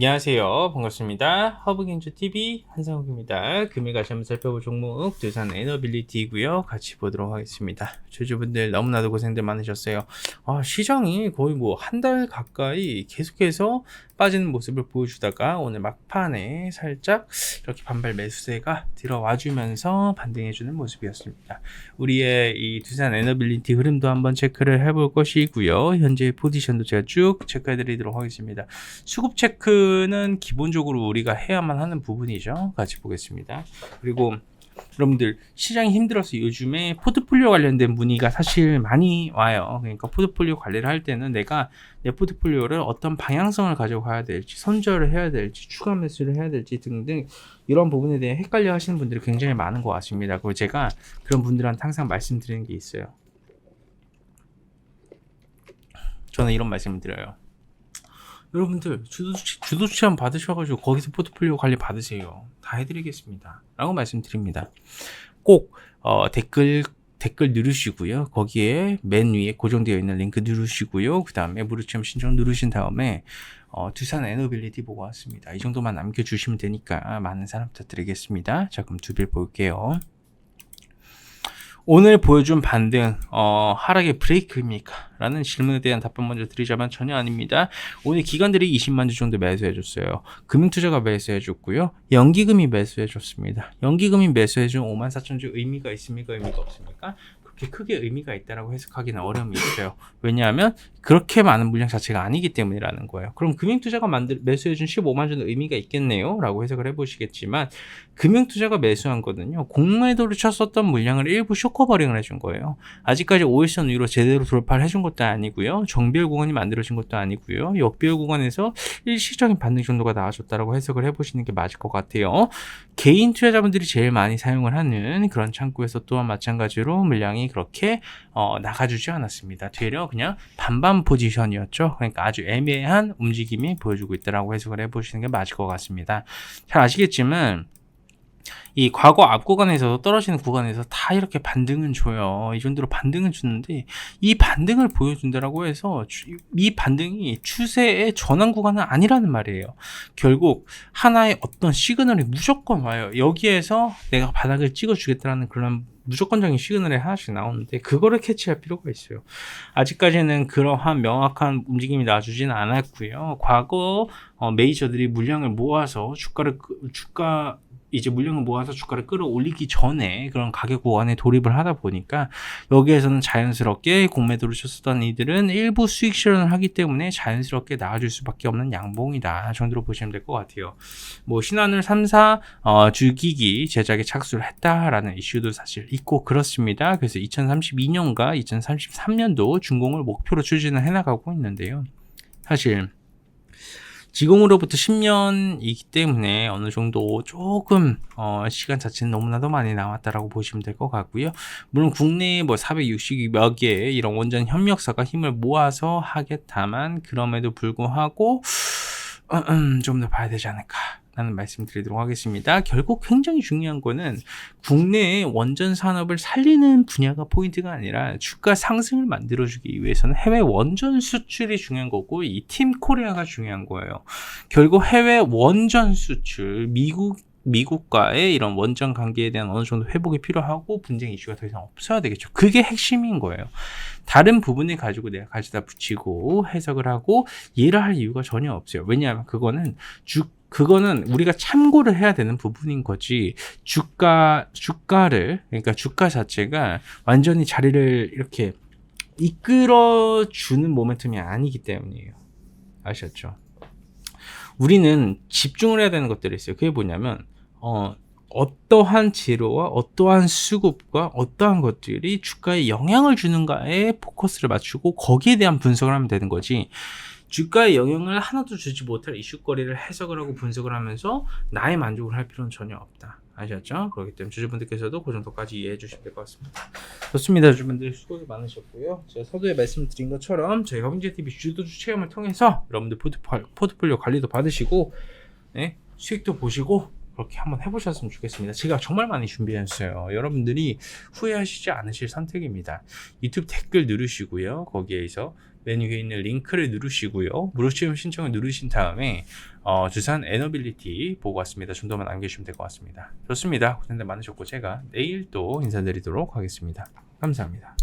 안녕하세요. 반갑습니다. 허브겐주TV 한상욱입니다. 금일 같이 한번 살펴볼 종목 두산 에너빌리티이고요. 같이 보도록 하겠습니다. 주주분들 너무나도 고생들 많으셨어요. 시장이 거의 뭐 한 달 가까이 계속해서 빠지는 모습을 보여주다가 오늘 막판에 살짝 이렇게 반발 매수세가 들어와 주면서 반등해주는 모습이었습니다. 우리의 이 두산 에너빌리티 흐름도 한번 체크를 해볼 것이고요. 현재 포지션도 제가 쭉 체크해 드리도록 하겠습니다. 수급 체크는 기본적으로 우리가 해야만 하는 부분이죠. 같이 보겠습니다. 그리고 여러분들 시장이 힘들어서 요즘에 포트폴리오 관련된 문의가 사실 많이 와요. 그러니까 포트폴리오 관리를 할 때는 내가 내 포트폴리오를 어떤 방향성을 가져가야 될지, 손절을 해야 될지, 추가 매수를 해야 될지 등등 이런 부분에 대해 헷갈려 하시는 분들이 굉장히 많은 것 같습니다. 그리고 제가 그런 분들한테 항상 말씀드리는 게 있어요. 저는 이런 말씀을 드려요. 여러분들 주도 추천 받으셔가지고 거기서 포트폴리오 관리 받으세요. 다 해드리겠습니다 라고 말씀드립니다. 꼭 댓글 누르시고요. 거기에 맨 위에 고정되어 있는 링크 누르시고요. 그 다음에 무료 체험 신청 누르신 다음에 두산 에너빌리티 보고 왔습니다. 이 정도만 남겨주시면 되니까 많은 사랑 부탁드리겠습니다. 자, 그럼 두 빌 볼게요. 오늘 보여준 반등 하락의 브레이크입니까? 라는 질문에 대한 답변 먼저 드리자면 전혀 아닙니다. 오늘 기관들이 20만 주 정도 매수해줬어요. 금융투자가 매수해줬고요. 연기금이 매수해줬습니다. 연기금이 매수해준 54,000주 의미가 있습니까? 의미가 없습니까? 그렇게 크게 의미가 있다라고 해석하기는 어려움이 있어요. 왜냐하면 그렇게 많은 물량 자체가 아니기 때문이라는 거예요. 그럼 금융투자가 매수해준 15만 주는 의미가 있겠네요? 라고 해석을 해보시겠지만 금융투자가 매수한 거는요. 공매도를 쳤었던 물량을 일부 쇼커버링을 해준 거예요. 아직까지 5일선 위로 제대로 돌파를 해준 것도 아니고요. 정비율 구간이 만들어진 것도 아니고요. 역비율 구간에서 일시적인 반등 정도가 나와줬다라고 해석을 해보시는 게 맞을 것 같아요. 개인 투자자분들이 제일 많이 사용을 하는 그런 창구에서 또한 마찬가지로 물량이 그렇게 나가주지 않았습니다. 되려 그냥 반반 포지션이었죠. 그러니까 아주 애매한 움직임이 보여주고 있다라고 해석을 해보시는 게 맞을 것 같습니다. 잘 아시겠지만 이 과거 앞 구간에서 떨어지는 구간에서 다 이렇게 반등은 줘요. 이 정도로 반등은 주는데 이 반등을 보여준다라고 해서 이 반등이 추세의 전환 구간은 아니라는 말이에요. 결국 하나의 어떤 시그널이 무조건 와요. 여기에서 내가 바닥을 찍어주겠다는 그런 무조건적인 시그널이 하나씩 나오는데 그거를 캐치할 필요가 있어요. 아직까지는 그러한 명확한 움직임이 나와주지는 않았고요. 과거 메이저들이 물량을 모아서 물량을 모아서 주가를 끌어올리기 전에 그런 가격 보완에 돌입을 하다 보니까 여기에서는 자연스럽게 공매도를 쳤었던 이들은 일부 수익 실현을 하기 때문에 자연스럽게 나아질 수밖에 없는 양봉이다 정도로 보시면 될 것 같아요. 뭐 신한울 3사 주기기 제작에 착수를 했다라는 이슈도 사실 있고 그렇습니다. 그래서 2032년과 2033년도 준공을 목표로 추진을 해나가고 있는데요. 사실 지금으로부터 10년이기 때문에 어느 정도 조금 시간 자체는 너무나도 많이 남았다라고 보시면 될 것 같고요. 물론 국내에 뭐 460여 개의 이런 원전 협력사가 힘을 모아서 하겠다만 그럼에도 불구하고 좀 더 봐야 되지 않을까 라는 말씀 드리도록 하겠습니다. 결국 굉장히 중요한 거는 국내의 원전 산업을 살리는 분야가 포인트가 아니라 주가 상승을 만들어주기 위해서는 해외 원전 수출이 중요한 거고 이 팀 코리아가 중요한 거예요. 결국 해외 원전 수출, 미국과의 이런 원전 관계에 대한 어느 정도 회복이 필요하고 분쟁 이슈가 더 이상 없어야 되겠죠. 그게 핵심인 거예요. 다른 부분을 가지고 내가 가져다 붙이고 해석을 하고 이해를 할 이유가 전혀 없어요. 왜냐하면 그거는 우리가 참고를 해야 되는 부분인 거지 주가를 그러니까 주가 자체가 완전히 자리를 이렇게 이끌어주는 모멘텀이 아니기 때문이에요. 아셨죠? 우리는 집중을 해야 되는 것들이 있어요. 그게 뭐냐면 어떠한 재료와 어떠한 수급과 어떠한 것들이 주가에 영향을 주는가에 포커스를 맞추고 거기에 대한 분석을 하면 되는 거지 주가에 영향을 하나도 주지 못할 이슈거리를 해석을 하고 분석을 하면서 나의 만족을 할 필요는 전혀 없다. 아셨죠? 그렇기 때문에 주주분들께서도 그 정도까지 이해해 주시면 될 것 같습니다. 좋습니다. 주주분들 수고 많으셨고요. 제가 서두에 말씀드린 것처럼 저희 허빙제TV 주도주 체험을 통해서 여러분들 포트폴리오 관리도 받으시고 수익도 보시고 그렇게 한번 해보셨으면 좋겠습니다. 제가 정말 많이 준비했어요. 여러분들이 후회하시지 않으실 선택입니다. 유튜브 댓글 누르시고요. 거기에서 메뉴 위에 있는 링크를 누르시고요. 무료 체험 신청을 누르신 다음에 두산 에너빌리티 보고 왔습니다. 정도만 남겨주시면 될 것 같습니다. 좋습니다. 고생들 많으셨고 제가 내일 또 인사드리도록 하겠습니다. 감사합니다.